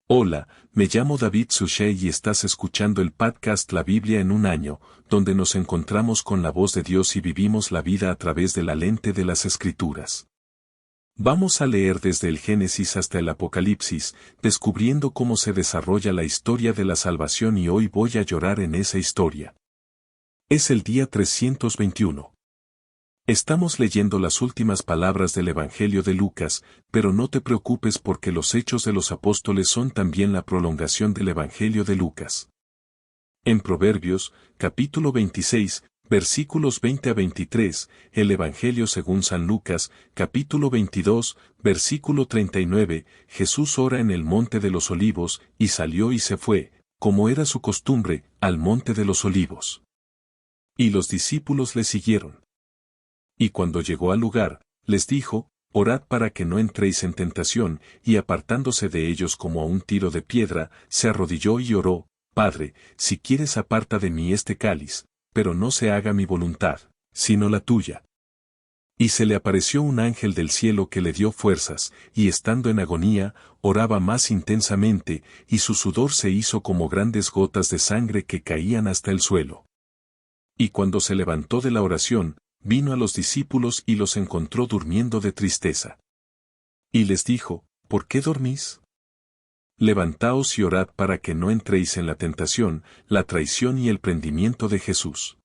Hola, me llamo David Suchet y estás escuchando el podcast La Biblia en un año, donde nos encontramos con la voz de Dios y vivimos la vida a través de la lente de las Escrituras. Vamos a leer desde el Génesis hasta el Apocalipsis, descubriendo cómo se desarrolla la historia de la salvación y hoy voy a llorar en esa historia. Es el día 321. Estamos leyendo las últimas palabras del Evangelio de Lucas, pero no te preocupes porque los Hechos de los Apóstoles son también la prolongación del Evangelio de Lucas. En Proverbios, capítulo 26, versículos 20 a 23, el Evangelio según San Lucas, capítulo 22, versículo 39, Jesús ora en el Monte de los Olivos, y salió y se fue, como era su costumbre, al Monte de los Olivos. Y los discípulos le siguieron. Y cuando llegó al lugar, les dijo, orad para que no entréis en tentación, y apartándose de ellos como a un tiro de piedra, se arrodilló y oró, Padre, si quieres aparta de mí este cáliz, pero no se haga mi voluntad, sino la tuya. Y se le apareció un ángel del cielo que le dio fuerzas, y estando en agonía, oraba más intensamente, y su sudor se hizo como grandes gotas de sangre que caían hasta el suelo. Y cuando se levantó de la oración, vino a los discípulos y los encontró durmiendo de tristeza. Y les dijo, ¿por qué dormís? Levantaos y orad para que no entréis en la tentación, la traición y el prendimiento de Jesús.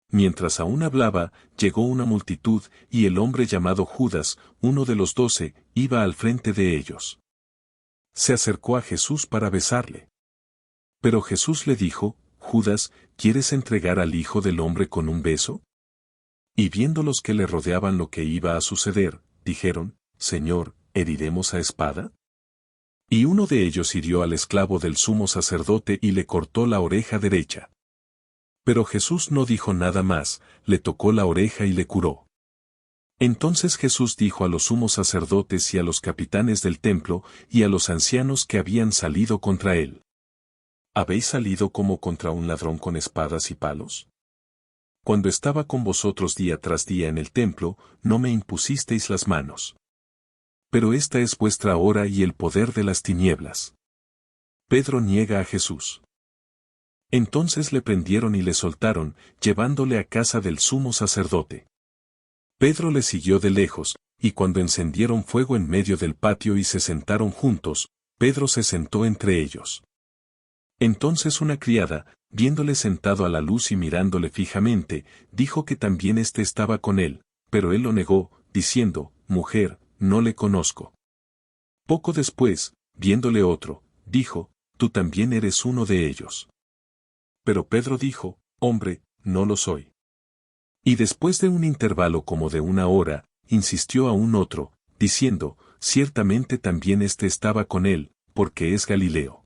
Mientras aún hablaba, llegó una multitud, y el hombre llamado Judas, uno de los 12, iba al frente de ellos. Se acercó a Jesús para besarle. Pero Jesús le dijo, Judas, ¿quieres entregar al Hijo del Hombre con un beso? Y viendo los que le rodeaban lo que iba a suceder, dijeron, Señor, ¿heriremos a espada? Y uno de ellos hirió al esclavo del sumo sacerdote y le cortó la oreja derecha. Pero Jesús no dijo nada más, le tocó la oreja y le curó. Entonces Jesús dijo a los sumos sacerdotes y a los capitanes del templo y a los ancianos que habían salido contra él. ¿Habéis salido como contra un ladrón con espadas y palos? Cuando estaba con vosotros día tras día en el templo, no me impusisteis las manos. Pero esta es vuestra hora y el poder de las tinieblas. Pedro niega a Jesús. Entonces le prendieron y le soltaron, llevándole a casa del sumo sacerdote. Pedro le siguió de lejos, y cuando encendieron fuego en medio del patio y se sentaron juntos, Pedro se sentó entre ellos. Entonces una criada, viéndole sentado a la luz y mirándole fijamente, dijo que también éste estaba con él, pero él lo negó, diciendo, Mujer, no le conozco. Poco después, viéndole otro, dijo, Tú también eres uno de ellos. Pero Pedro dijo, Hombre, no lo soy. Y después de un intervalo como de una hora, insistió aún otro, diciendo, Ciertamente también éste estaba con él, porque es Galileo.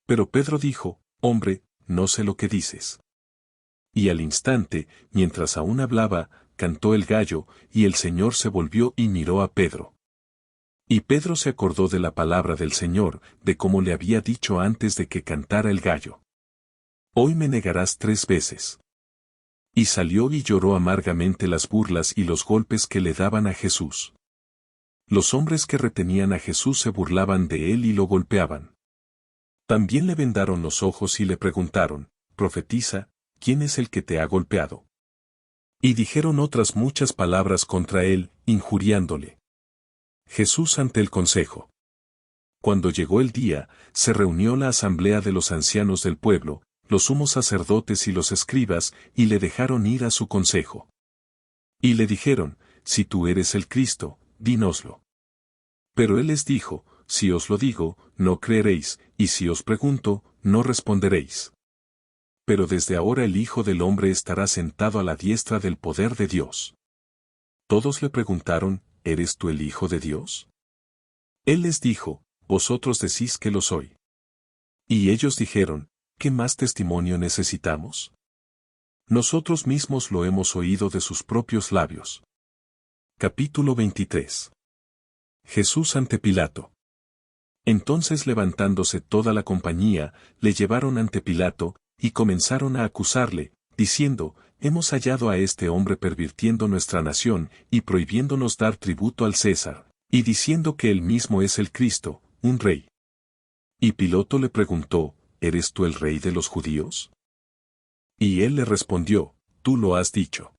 Pero Pedro dijo, Hombre, no sé lo que dices. Y al instante, mientras aún hablaba, cantó el gallo, y el Señor se volvió y miró a Pedro. Y Pedro se acordó de la palabra del Señor, de cómo le había dicho antes de que cantara el gallo. Hoy me negarás 3 veces. Y salió y lloró amargamente las burlas y los golpes que le daban a Jesús. Los hombres que retenían a Jesús se burlaban de él y lo golpeaban. También le vendaron los ojos y le preguntaron, Profetiza, ¿quién es el que te ha golpeado? Y dijeron otras muchas palabras contra él, injuriándole. Jesús ante el consejo. Cuando llegó el día, se reunió la asamblea de los ancianos del pueblo, los sumos sacerdotes y los escribas, y le dejaron ir a su consejo. Y le dijeron, Si tú eres el Cristo, dínoslo. Pero él les dijo, Si os lo digo, no creeréis, y si os pregunto, no responderéis. Pero desde ahora el Hijo del Hombre estará sentado a la diestra del poder de Dios. Todos le preguntaron, ¿eres tú el Hijo de Dios? Él les dijo, Vosotros decís que lo soy. Y ellos dijeron, ¿qué más testimonio necesitamos? Nosotros mismos lo hemos oído de sus propios labios. Capítulo 23. Jesús ante Pilato. Entonces levantándose toda la compañía, le llevaron ante Pilato, y comenzaron a acusarle, diciendo, Hemos hallado a este hombre pervirtiendo nuestra nación, y prohibiéndonos dar tributo al César, y diciendo que él mismo es el Cristo, un rey. Y Pilato le preguntó, ¿eres tú el rey de los judíos? Y él le respondió, tú lo has dicho.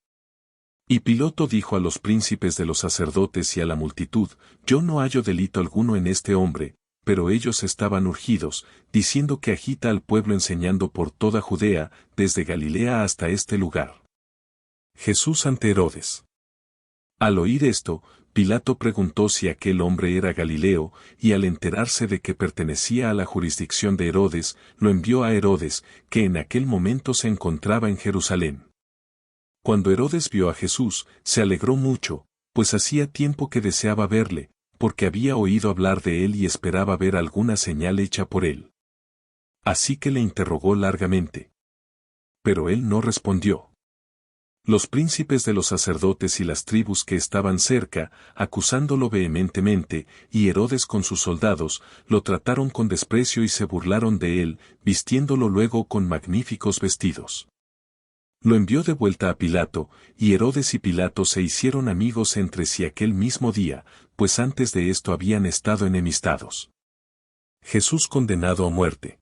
Y Pilato dijo a los príncipes de los sacerdotes y a la multitud, yo no hallo delito alguno en este hombre, pero ellos estaban urgidos, diciendo que agita al pueblo enseñando por toda Judea, desde Galilea hasta este lugar. Jesús ante Herodes. Al oír esto, Pilato preguntó si aquel hombre era Galileo, y al enterarse de que pertenecía a la jurisdicción de Herodes, lo envió a Herodes, que en aquel momento se encontraba en Jerusalén. Cuando Herodes vio a Jesús, se alegró mucho, pues hacía tiempo que deseaba verle, porque había oído hablar de él y esperaba ver alguna señal hecha por él. Así que le interrogó largamente. Pero él no respondió. Los príncipes de los sacerdotes y las tribus que estaban cerca, acusándolo vehementemente, y Herodes con sus soldados, lo trataron con desprecio y se burlaron de él, vistiéndolo luego con magníficos vestidos. Lo envió de vuelta a Pilato, y Herodes y Pilato se hicieron amigos entre sí aquel mismo día, pues antes de esto habían estado enemistados. Jesús condenado a muerte.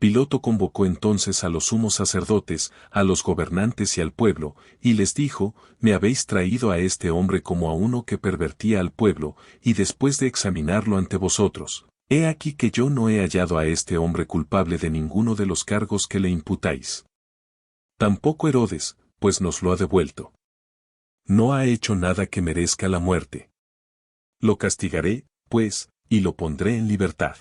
Pilato convocó entonces a los sumos sacerdotes, a los gobernantes y al pueblo, y les dijo, me habéis traído a este hombre como a uno que pervertía al pueblo, y después de examinarlo ante vosotros, he aquí que yo no he hallado a este hombre culpable de ninguno de los cargos que le imputáis. Tampoco Herodes, pues nos lo ha devuelto. No ha hecho nada que merezca la muerte. Lo castigaré, pues, y lo pondré en libertad.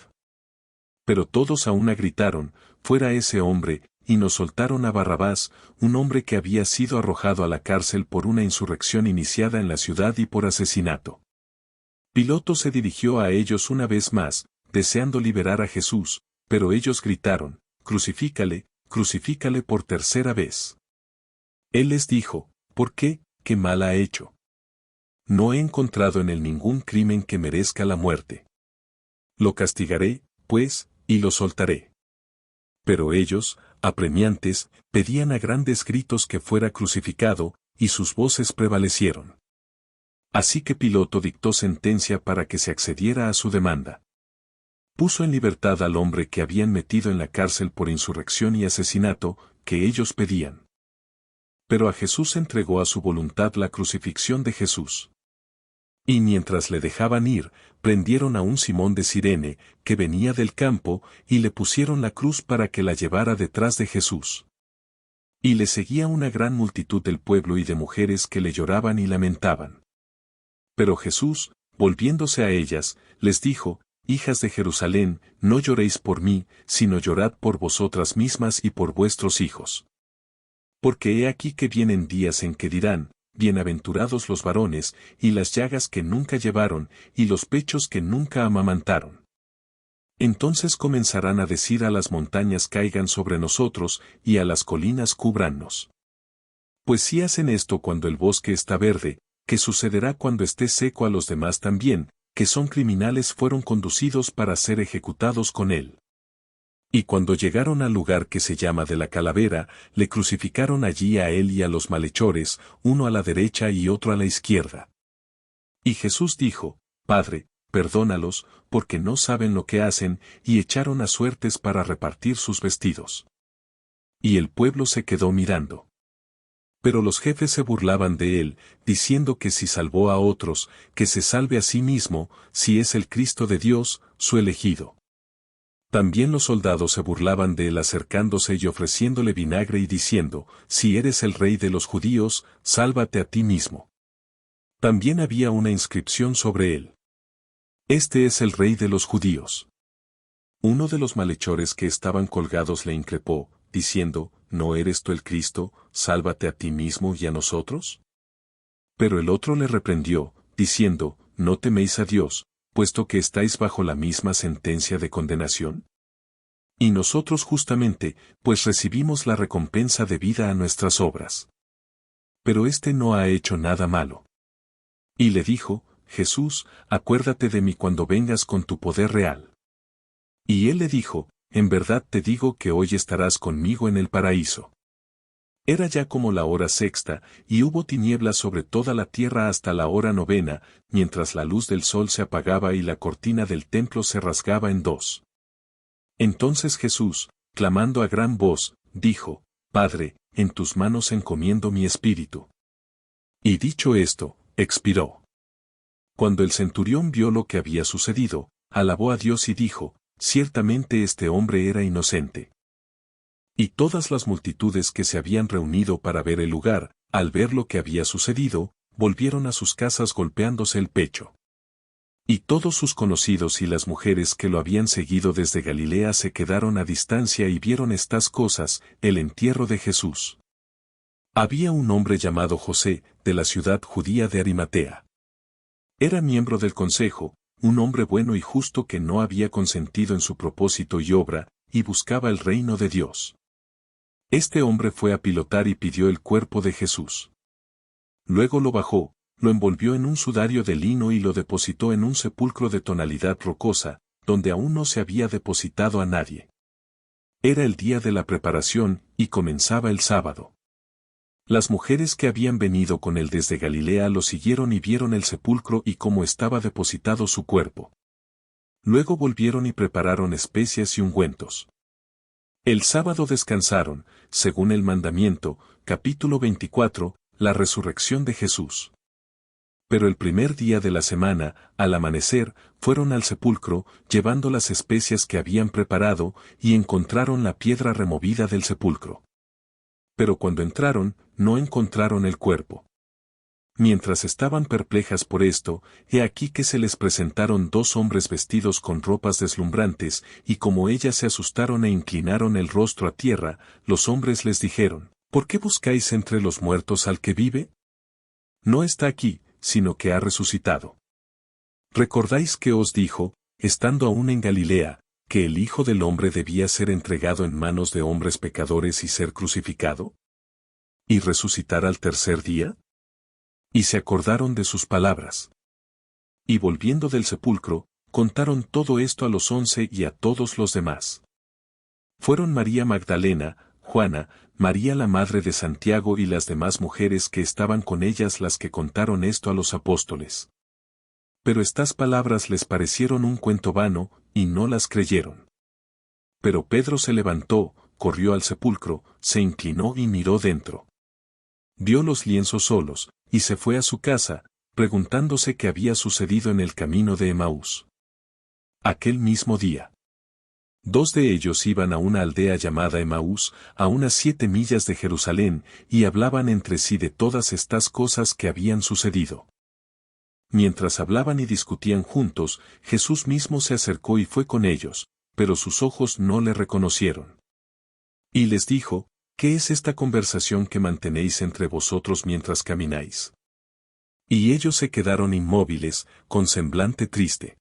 Pero todos a una gritaron, fuera ese hombre, y nos soltaron a Barrabás, un hombre que había sido arrojado a la cárcel por una insurrección iniciada en la ciudad y por asesinato. Pilato se dirigió a ellos una vez más, deseando liberar a Jesús, pero ellos gritaron, crucifícale, crucifícale por tercera vez. Él les dijo, ¿por qué? ¿Qué mal ha hecho? No he encontrado en él ningún crimen que merezca la muerte. Lo castigaré, pues, y lo soltaré. Pero ellos, apremiantes, pedían a grandes gritos que fuera crucificado, y sus voces prevalecieron. Así que Pilato dictó sentencia para que se accediera a su demanda. Puso en libertad al hombre que habían metido en la cárcel por insurrección y asesinato, que ellos pedían. Pero a Jesús entregó a su voluntad la crucifixión de Jesús. Y mientras le dejaban ir, prendieron a un Simón de Cirene, que venía del campo, y le pusieron la cruz para que la llevara detrás de Jesús. Y le seguía una gran multitud del pueblo y de mujeres que le lloraban y lamentaban. Pero Jesús, volviéndose a ellas, les dijo, hijas de Jerusalén, no lloréis por mí, sino llorad por vosotras mismas y por vuestros hijos. Porque he aquí que vienen días en que dirán, bienaventurados los varones, y las llagas que nunca llevaron, y los pechos que nunca amamantaron. Entonces comenzarán a decir a las montañas caigan sobre nosotros, y a las colinas cúbrannos. Pues si hacen esto cuando el bosque está verde, ¿qué sucederá cuando esté seco a los demás también, que son criminales fueron conducidos para ser ejecutados con él? Y cuando llegaron al lugar que se llama de la Calavera, le crucificaron allí a él y a los malhechores, uno a la derecha y otro a la izquierda. Y Jesús dijo, Padre, perdónalos, porque no saben lo que hacen, y echaron a suertes para repartir sus vestidos. Y el pueblo se quedó mirando. Pero los jefes se burlaban de él, diciendo que si salvó a otros, que se salve a sí mismo, si es el Cristo de Dios, su elegido. También los soldados se burlaban de él acercándose y ofreciéndole vinagre y diciendo, si eres el rey de los judíos, sálvate a ti mismo. También había una inscripción sobre él. Este es el rey de los judíos. Uno de los malhechores que estaban colgados le increpó, diciendo, ¿no eres tú el Cristo, sálvate a ti mismo y a nosotros? Pero el otro le reprendió, diciendo, ¿no teméis a Dios, puesto que estáis bajo la misma sentencia de condenación? Y nosotros justamente, pues recibimos la recompensa debida a nuestras obras. Pero éste no ha hecho nada malo. Y le dijo, Jesús, acuérdate de mí cuando vengas con tu poder real. Y él le dijo, en verdad te digo que hoy estarás conmigo en el paraíso. Era ya como la hora sexta, y hubo tinieblas sobre toda la tierra hasta la hora novena, mientras la luz del sol se apagaba y la cortina del templo se rasgaba en dos. Entonces Jesús, clamando a gran voz, dijo, Padre, en tus manos encomiendo mi espíritu. Y dicho esto, expiró. Cuando el centurión vio lo que había sucedido, alabó a Dios y dijo, ciertamente este hombre era inocente. Y todas las multitudes que se habían reunido para ver el lugar, al ver lo que había sucedido, volvieron a sus casas golpeándose el pecho. Y todos sus conocidos y las mujeres que lo habían seguido desde Galilea se quedaron a distancia y vieron estas cosas, el entierro de Jesús. Había un hombre llamado José, de la ciudad judía de Arimatea. Era miembro del consejo, un hombre bueno y justo que no había consentido en su propósito y obra, y buscaba el reino de Dios. Este hombre fue a Pilato y pidió el cuerpo de Jesús. Luego lo bajó, lo envolvió en un sudario de lino y lo depositó en un sepulcro de tonalidad rocosa, donde aún no se había depositado a nadie. Era el día de la preparación, y comenzaba el sábado. Las mujeres que habían venido con él desde Galilea lo siguieron y vieron el sepulcro y cómo estaba depositado su cuerpo. Luego volvieron y prepararon especias y ungüentos. El sábado descansaron, según el mandamiento, capítulo 24, la resurrección de Jesús. Pero el primer día de la semana, al amanecer, fueron al sepulcro, llevando las especias que habían preparado, y encontraron la piedra removida del sepulcro. Pero cuando entraron, no encontraron el cuerpo. Mientras estaban perplejas por esto, he aquí que se les presentaron dos hombres vestidos con ropas deslumbrantes, y como ellas se asustaron e inclinaron el rostro a tierra, los hombres les dijeron, ¿por qué buscáis entre los muertos al que vive? No está aquí, sino que ha resucitado. ¿Recordáis que os dijo, estando aún en Galilea, que el Hijo del Hombre debía ser entregado en manos de hombres pecadores y ser crucificado? ¿Y resucitar al tercer día? Y se acordaron de sus palabras. Y volviendo del sepulcro, contaron todo esto a los 11 y a todos los demás. Fueron María Magdalena, Juana, María la madre de Santiago y las demás mujeres que estaban con ellas las que contaron esto a los apóstoles. Pero estas palabras les parecieron un cuento vano, y no las creyeron. Pero Pedro se levantó, corrió al sepulcro, se inclinó y miró dentro. Vio los lienzos solos, y se fue a su casa, preguntándose qué había sucedido en el camino de Emaús. Aquel mismo día. Dos de ellos iban a una aldea llamada Emaús, a unas 7 millas de Jerusalén, y hablaban entre sí de todas estas cosas que habían sucedido. Mientras hablaban y discutían juntos, Jesús mismo se acercó y fue con ellos, pero sus ojos no le reconocieron. Y les dijo, ¿qué es esta conversación que mantenéis entre vosotros mientras camináis? Y ellos se quedaron inmóviles, con semblante triste.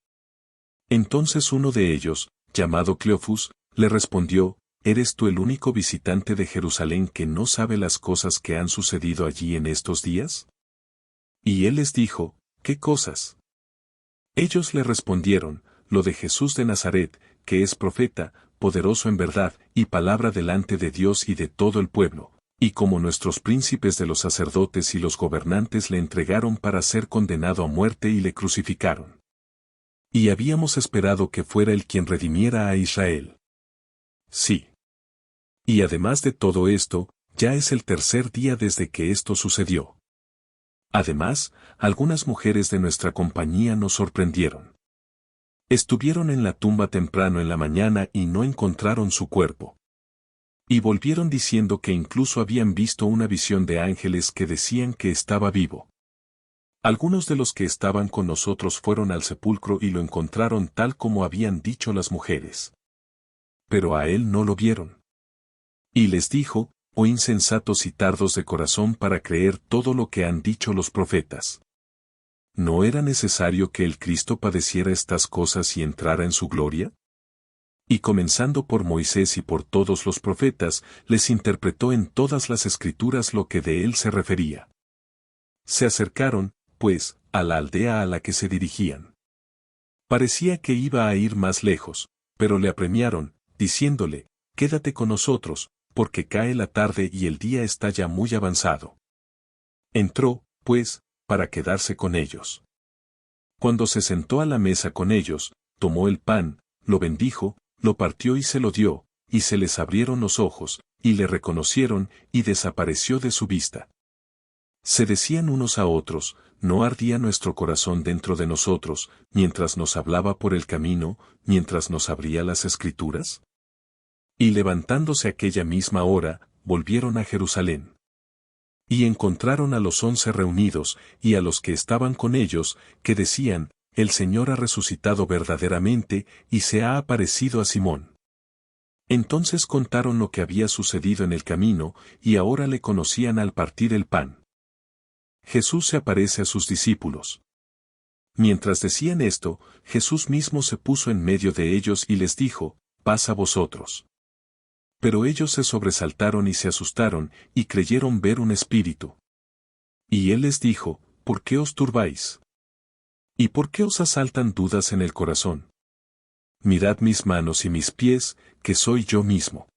Entonces uno de ellos, llamado Cleofás, le respondió, ¿eres tú el único visitante de Jerusalén que no sabe las cosas que han sucedido allí en estos días? Y él les dijo, ¿qué cosas? Ellos le respondieron, lo de Jesús de Nazaret, que es profeta, poderoso en verdad y palabra delante de Dios y de todo el pueblo, y como nuestros príncipes de los sacerdotes y los gobernantes le entregaron para ser condenado a muerte y le crucificaron. Y habíamos esperado que fuera él quien redimiera a Israel. Sí. Y además de todo esto, ya es el tercer día desde que esto sucedió. Además, algunas mujeres de nuestra compañía nos sorprendieron. Estuvieron en la tumba temprano en la mañana y no encontraron su cuerpo. Y volvieron diciendo que incluso habían visto una visión de ángeles que decían que estaba vivo. Algunos de los que estaban con nosotros fueron al sepulcro y lo encontraron tal como habían dicho las mujeres. Pero a él no lo vieron. Y les dijo, oh insensatos y tardos de corazón para creer todo lo que han dicho los profetas. ¿No era necesario que el Cristo padeciera estas cosas y entrara en su gloria? Y comenzando por Moisés y por todos los profetas, les interpretó en todas las escrituras lo que de él se refería. Se acercaron, pues, a la aldea a la que se dirigían. Parecía que iba a ir más lejos, pero le apremiaron, diciéndole, quédate con nosotros, porque cae la tarde y el día está ya muy avanzado. Entró, pues, para quedarse con ellos. Cuando se sentó a la mesa con ellos, tomó el pan, lo bendijo, Lo partió y se lo dio, y se les abrieron los ojos, y le reconocieron, y desapareció de su vista. Se decían unos a otros, ¿no ardía nuestro corazón dentro de nosotros, mientras nos hablaba por el camino, mientras nos abría las Escrituras? Y levantándose aquella misma hora, volvieron a Jerusalén. Y encontraron a los 11 reunidos, y a los que estaban con ellos, que decían, el Señor ha resucitado verdaderamente, y se ha aparecido a Simón. Entonces contaron lo que había sucedido en el camino, y ahora le conocían al partir el pan. Jesús se aparece a sus discípulos. Mientras decían esto, Jesús mismo se puso en medio de ellos y les dijo, paz a vosotros. Pero ellos se sobresaltaron y se asustaron, y creyeron ver un espíritu. Y él les dijo, ¿por qué os turbáis? ¿Y por qué os asaltan dudas en el corazón? Mirad mis manos y mis pies, que soy yo mismo.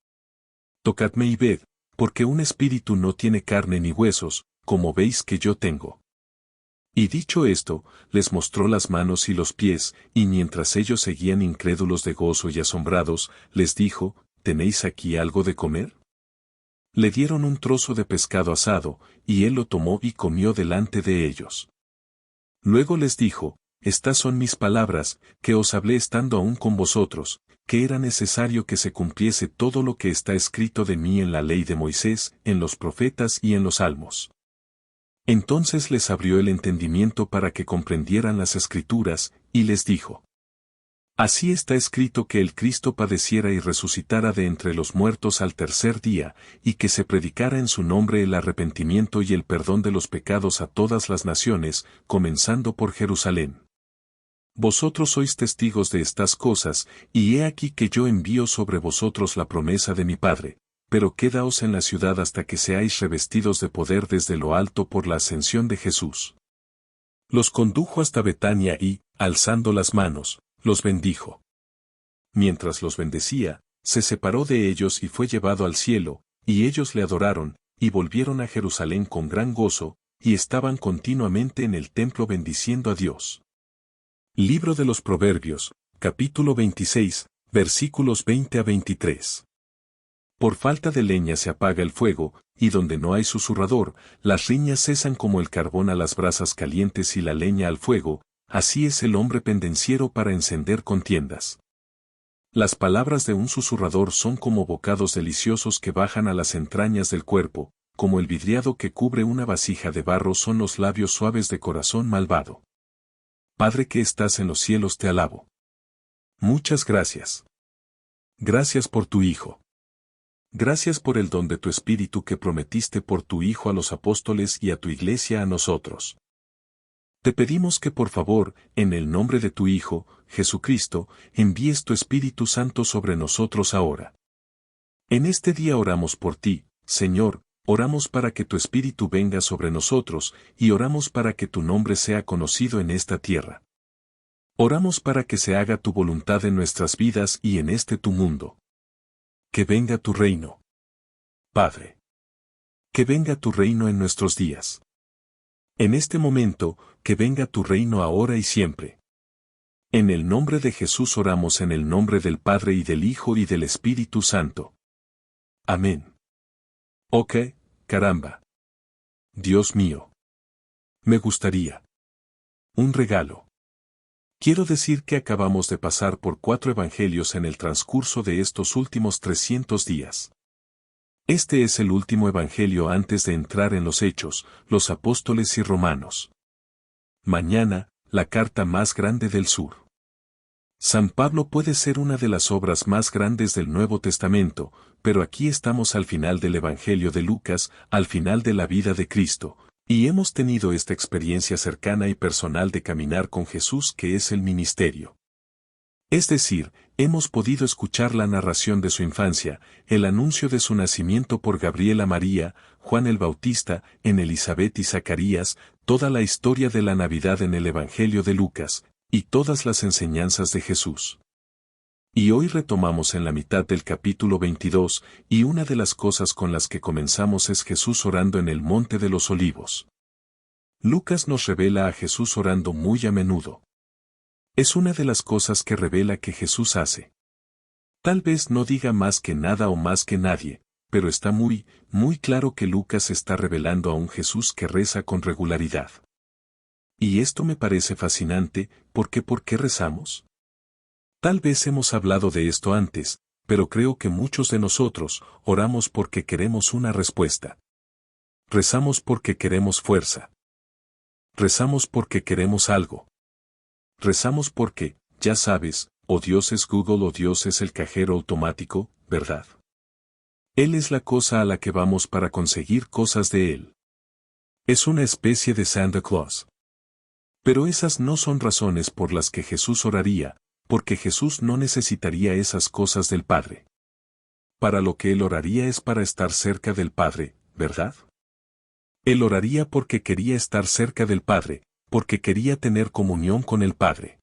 Tocadme y ved, porque un espíritu no tiene carne ni huesos, como veis que yo tengo. Y dicho esto, les mostró las manos y los pies, y mientras ellos seguían incrédulos de gozo y asombrados, les dijo, ¿tenéis aquí algo de comer? Le dieron un trozo de pescado asado, y él lo tomó y comió delante de ellos. Luego les dijo, estas son mis palabras, que os hablé estando aún con vosotros, que era necesario que se cumpliese todo lo que está escrito de mí en la ley de Moisés, en los profetas y en los salmos. Entonces les abrió el entendimiento para que comprendieran las Escrituras, y les dijo, así está escrito que el Cristo padeciera y resucitara de entre los muertos al tercer día, y que se predicara en su nombre el arrepentimiento y el perdón de los pecados a todas las naciones, comenzando por Jerusalén. Vosotros sois testigos de estas cosas, y he aquí que yo envío sobre vosotros la promesa de mi Padre, pero quedaos en la ciudad hasta que seáis revestidos de poder desde lo alto por la ascensión de Jesús. Los condujo hasta Betania y, alzando las manos, los bendijo. Mientras los bendecía, se separó de ellos y fue llevado al cielo, y ellos le adoraron, y volvieron a Jerusalén con gran gozo, y estaban continuamente en el templo bendiciendo a Dios. Libro de los Proverbios, capítulo 26, versículos 20 a 23. Por falta de leña se apaga el fuego, y donde no hay susurrador, las riñas cesan como el carbón a las brasas calientes y la leña al fuego, así es el hombre pendenciero para encender contiendas. Las palabras de un susurrador son como bocados deliciosos que bajan a las entrañas del cuerpo, como el vidriado que cubre una vasija de barro son los labios suaves de corazón malvado. Padre que estás en los cielos te alabo. Muchas gracias. Gracias por tu Hijo. Gracias por el don de tu Espíritu que prometiste por tu Hijo a los apóstoles y a tu Iglesia a nosotros. Te pedimos que por favor, en el nombre de tu Hijo, Jesucristo, envíes tu Espíritu Santo sobre nosotros ahora. En este día oramos por ti, Señor, oramos para que tu Espíritu venga sobre nosotros, y oramos para que tu nombre sea conocido en esta tierra. Oramos para que se haga tu voluntad en nuestras vidas y en este tu mundo. Que venga tu reino. Padre. Que venga tu reino en nuestros días. En este momento, que venga tu reino ahora y siempre. En el nombre de Jesús oramos en el nombre del Padre y del Hijo y del Espíritu Santo. Amén. Ok, caramba. Dios mío. Me gustaría. Un regalo. Quiero decir que acabamos de pasar por 4 evangelios en el transcurso de estos últimos 300 días. Este es el último evangelio antes de entrar en los Hechos, los Apóstoles y Romanos. Mañana, la carta más grande del sur. San Pablo puede ser una de las obras más grandes del Nuevo Testamento, pero aquí estamos al final del Evangelio de Lucas, al final de la vida de Cristo, y hemos tenido esta experiencia cercana y personal de caminar con Jesús que es el ministerio. Es decir, hemos podido escuchar la narración de su infancia, el anuncio de su nacimiento por Gabriel a María, Juan el Bautista, en Elizabeth y Zacarías, toda la historia de la Navidad en el Evangelio de Lucas, y todas las enseñanzas de Jesús. Y hoy retomamos en la mitad del capítulo 22, y una de las cosas con las que comenzamos es Jesús orando en el Monte de los Olivos. Lucas nos revela a Jesús orando muy a menudo. Es una de las cosas que revela que Jesús hace. Tal vez no diga más que nada o más que nadie, pero está muy, muy claro que Lucas está revelando a un Jesús que reza con regularidad. Y esto me parece fascinante, porque ¿por qué rezamos? Tal vez hemos hablado de esto antes, pero creo que muchos de nosotros oramos porque queremos una respuesta. Rezamos porque queremos fuerza. Rezamos porque queremos algo. Rezamos porque, ya sabes, o Dios es Google o Dios es el cajero automático, ¿verdad? Él es la cosa a la que vamos para conseguir cosas de Él. Es una especie de Santa Claus. Pero esas no son razones por las que Jesús oraría, porque Jesús no necesitaría esas cosas del Padre. Para lo que Él oraría es para estar cerca del Padre, ¿verdad? Él oraría porque quería estar cerca del Padre, porque quería tener comunión con el Padre.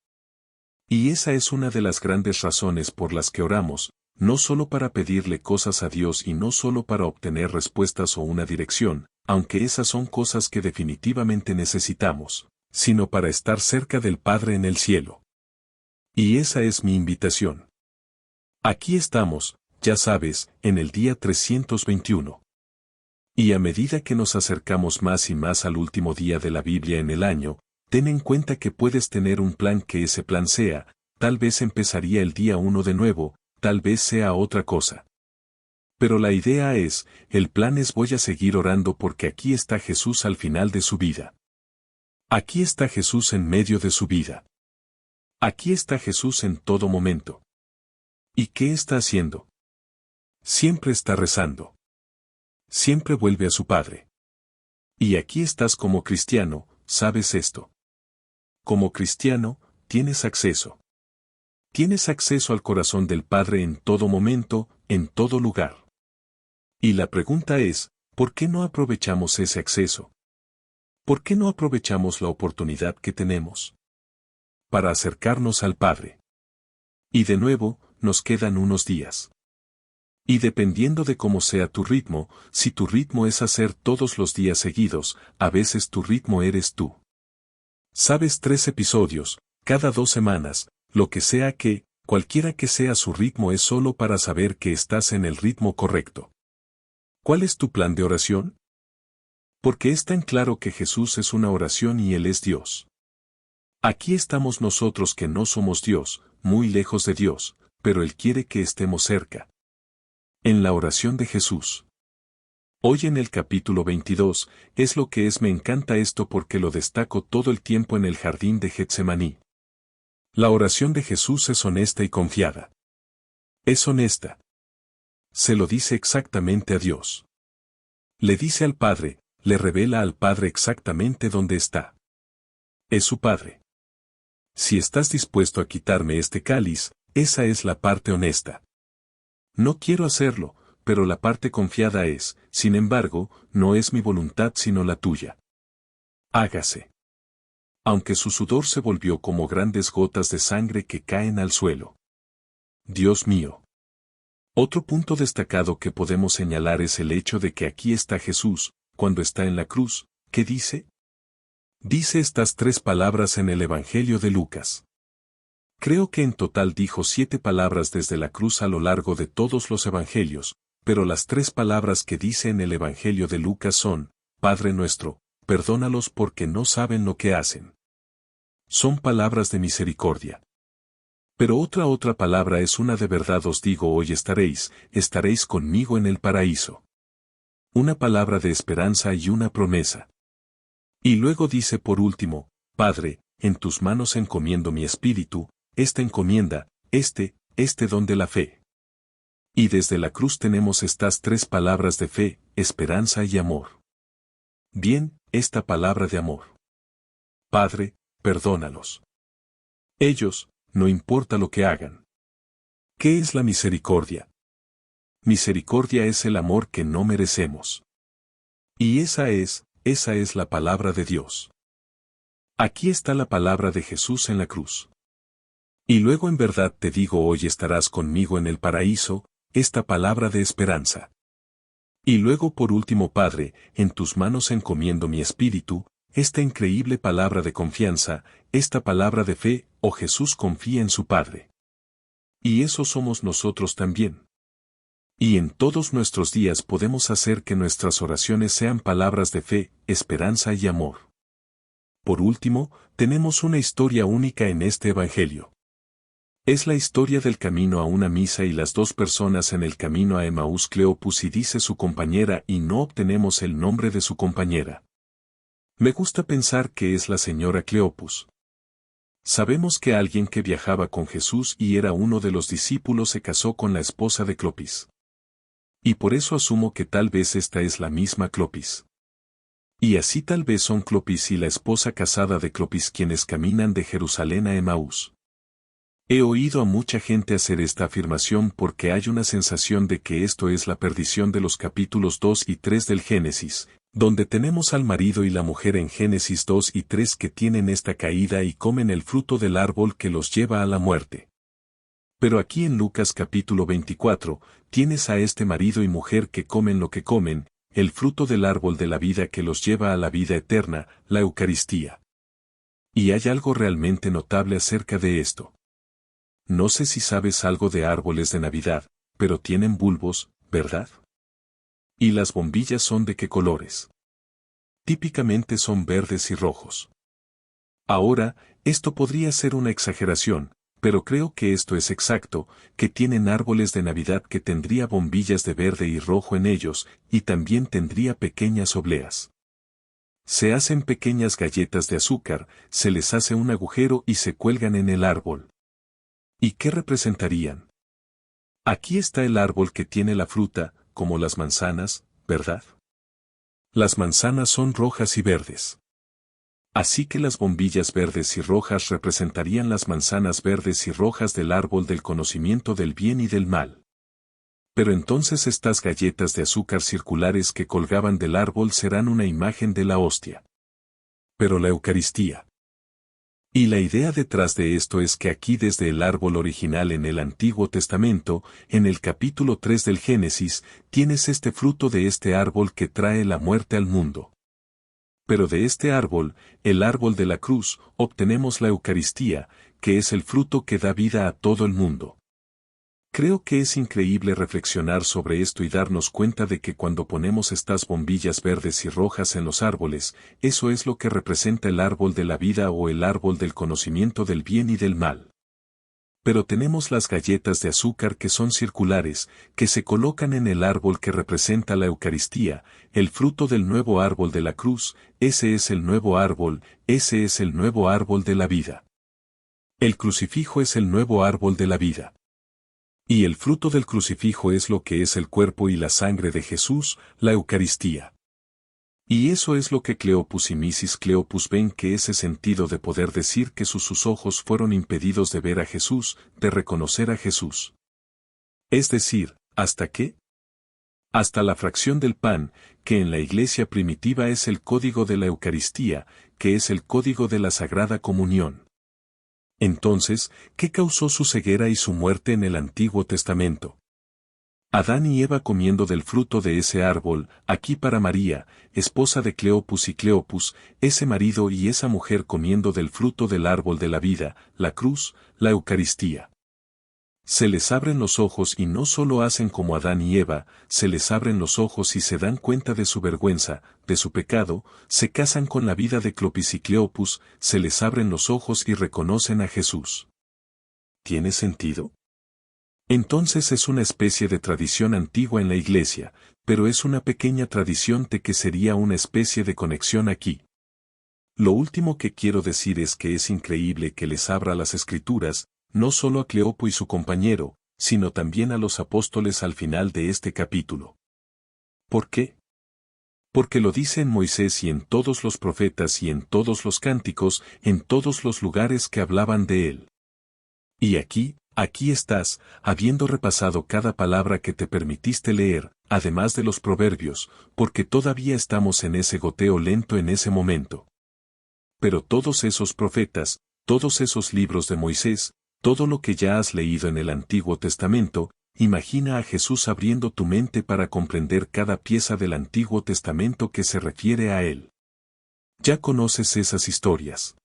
Y esa es una de las grandes razones por las que oramos, no solo para pedirle cosas a Dios y no solo para obtener respuestas o una dirección, aunque esas son cosas que definitivamente necesitamos, sino para estar cerca del Padre en el cielo. Y esa es mi invitación. Aquí estamos, ya sabes, en el día 321. Y a medida que nos acercamos más y más al último día de la Biblia en el año, ten en cuenta que puedes tener un plan que ese plan sea, tal vez empezaría el día 1 de nuevo, tal vez sea otra cosa. Pero la idea es, el plan es voy a seguir orando porque aquí está Jesús al final de su vida. Aquí está Jesús en medio de su vida. Aquí está Jesús en todo momento. ¿Y qué está haciendo? Siempre está rezando. Siempre vuelve a su Padre. Y aquí estás como cristiano, ¿sabes esto? Como cristiano, tienes acceso. Tienes acceso al corazón del Padre en todo momento, en todo lugar. Y la pregunta es, ¿por qué no aprovechamos ese acceso? ¿Por qué no aprovechamos la oportunidad que tenemos para acercarnos al Padre? Y de nuevo, nos quedan unos días. Y dependiendo de cómo sea tu ritmo, si tu ritmo es hacer todos los días seguidos, a veces tu ritmo eres tú. Sabes, 3 episodios, cada 2 semanas, lo que sea que, cualquiera que sea su ritmo es solo para saber que estás en el ritmo correcto. ¿Cuál es tu plan de oración? Porque es tan claro que Jesús es una oración y Él es Dios. Aquí estamos nosotros que no somos Dios, muy lejos de Dios, pero Él quiere que estemos cerca. En la oración de Jesús. Hoy en el capítulo 22, es lo que es me encanta esto porque lo destaco todo el tiempo en el jardín de Getsemaní. La oración de Jesús es honesta y confiada. Es honesta. Se lo dice exactamente a Dios. Le dice al Padre, le revela al Padre exactamente dónde está. Es su Padre. Si estás dispuesto a quitarme este cáliz, esa es la parte honesta. No quiero hacerlo, pero la parte confiada es, sin embargo, no es mi voluntad sino la tuya. Hágase. Aunque su sudor se volvió como grandes gotas de sangre que caen al suelo. Dios mío. Otro punto destacado que podemos señalar es el hecho de que aquí está Jesús, cuando está en la cruz, ¿qué dice? Dice estas 3 palabras en el Evangelio de Lucas. Creo que en total dijo 7 palabras desde la cruz a lo largo de todos los evangelios, pero las 3 palabras que dice en el Evangelio de Lucas son, Padre nuestro, perdónalos porque no saben lo que hacen. Son palabras de misericordia. Pero otra palabra es una de verdad os digo hoy estaréis conmigo en el paraíso. Una palabra de esperanza y una promesa. Y luego dice por último, Padre, en tus manos encomiendo mi espíritu, esta encomienda, este don de la fe. Y desde la cruz tenemos estas 3 palabras de fe, esperanza y amor. Bien, esta palabra de amor. Padre, perdónalos. Ellos, no importa lo que hagan. ¿Qué es la misericordia? Misericordia es el amor que no merecemos. Y esa es la palabra de Dios. Aquí está la palabra de Jesús en la cruz. Y luego en verdad te digo hoy estarás conmigo en el paraíso, esta palabra de esperanza. Y luego por último Padre, en tus manos encomiendo mi espíritu, esta increíble palabra de confianza, esta palabra de fe, Jesús confía en su Padre. Y eso somos nosotros también. Y en todos nuestros días podemos hacer que nuestras oraciones sean palabras de fe, esperanza y amor. Por último, tenemos una historia única en este Evangelio. Es la historia del camino a una misa y las dos personas en el camino a Emaús. Cleopus y dice su compañera y no obtenemos el nombre de su compañera. Me gusta pensar que es la señora Cleopus. Sabemos que alguien que viajaba con Jesús y era uno de los discípulos se casó con la esposa de Clopas. Y por eso asumo que tal vez esta es la misma Clopas. Y así tal vez son Clopas y la esposa casada de Clopas quienes caminan de Jerusalén a Emaús. He oído a mucha gente hacer esta afirmación porque hay una sensación de que esto es la perdición de los capítulos 2 y 3 del Génesis, donde tenemos al marido y la mujer en Génesis 2 y 3 que tienen esta caída y comen el fruto del árbol que los lleva a la muerte. Pero aquí en Lucas capítulo 24, tienes a este marido y mujer que comen lo que comen, el fruto del árbol de la vida que los lleva a la vida eterna, la Eucaristía. Y hay algo realmente notable acerca de esto. No sé si sabes algo de árboles de Navidad, pero tienen bulbos, ¿verdad? ¿Y las bombillas son de qué colores? Típicamente son verdes y rojos. Ahora, esto podría ser una exageración, pero creo que esto es exacto, que tienen árboles de Navidad que tendría bombillas de verde y rojo en ellos, y también tendría pequeñas obleas. Se hacen pequeñas galletas de azúcar, se les hace un agujero y se cuelgan en el árbol. ¿Y qué representarían? Aquí está el árbol que tiene la fruta, como las manzanas, ¿verdad? Las manzanas son rojas y verdes. Así que las bombillas verdes y rojas representarían las manzanas verdes y rojas del árbol del conocimiento del bien y del mal. Pero entonces estas galletas de azúcar circulares que colgaban del árbol serán una imagen de la hostia. Pero la Eucaristía. Y la idea detrás de esto es que aquí desde el árbol original en el Antiguo Testamento, en el capítulo 3 del Génesis, tienes este fruto de este árbol que trae la muerte al mundo. Pero de este árbol, el árbol de la cruz, obtenemos la Eucaristía, que es el fruto que da vida a todo el mundo. Creo que es increíble reflexionar sobre esto y darnos cuenta de que cuando ponemos estas bombillas verdes y rojas en los árboles, eso es lo que representa el árbol de la vida o el árbol del conocimiento del bien y del mal. Pero tenemos las galletas de azúcar que son circulares, que se colocan en el árbol que representa la Eucaristía, el fruto del nuevo árbol de la cruz, ese es el nuevo árbol, ese es el nuevo árbol de la vida. El crucifijo es el nuevo árbol de la vida. Y el fruto del crucifijo es lo que es el cuerpo y la sangre de Jesús, la Eucaristía. Y eso es lo que Cleopus y Mrs. Cleopus ven, que ese sentido de poder decir que sus ojos fueron impedidos de ver a Jesús, de reconocer a Jesús. Es decir, ¿hasta qué? Hasta la fracción del pan, que en la iglesia primitiva es el código de la Eucaristía, que es el código de la Sagrada Comunión. Entonces, ¿qué causó su ceguera y su muerte en el Antiguo Testamento? Adán y Eva comiendo del fruto de ese árbol, aquí para María, esposa de Cleopus y Cleopus, ese marido y esa mujer comiendo del fruto del árbol de la vida, la cruz, la Eucaristía. Se les abren los ojos y no solo hacen como Adán y Eva, se les abren los ojos y se dan cuenta de su vergüenza, de su pecado, se casan con la vida de Clopas y Cleopus, se les abren los ojos y reconocen a Jesús. ¿Tiene sentido? Entonces es una especie de tradición antigua en la iglesia, pero es una pequeña tradición de que sería una especie de conexión aquí. Lo último que quiero decir es que es increíble que les abra las Escrituras, no solo a Cleopo y su compañero, sino también a los apóstoles al final de este capítulo. ¿Por qué? Porque lo dice en Moisés y en todos los profetas y en todos los cánticos, en todos los lugares que hablaban de él. Y aquí estás, habiendo repasado cada palabra que te permitiste leer, además de los proverbios, porque todavía estamos en ese goteo lento en ese momento. Pero todos esos profetas, todos esos libros de Moisés, todo lo que ya has leído en el Antiguo Testamento, imagina a Jesús abriendo tu mente para comprender cada pieza del Antiguo Testamento que se refiere a él. Ya conoces esas historias.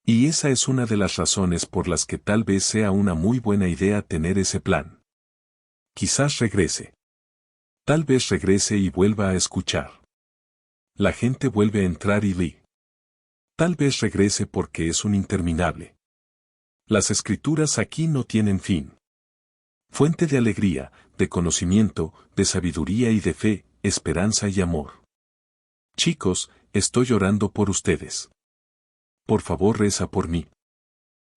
Y esa es una de las razones por las que tal vez sea una muy buena idea tener ese plan. Quizás regrese. Tal vez regrese y vuelva a escuchar. La gente vuelve a entrar y lee. Tal vez regrese porque es un interminable. Las escrituras aquí no tienen fin. Fuente de alegría, de conocimiento, de sabiduría y de fe, esperanza y amor. Chicos, estoy orando por ustedes. Por favor, reza por mí.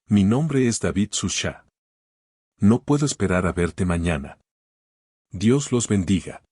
Mi nombre es David Susha. No puedo esperar a verte mañana. Dios los bendiga.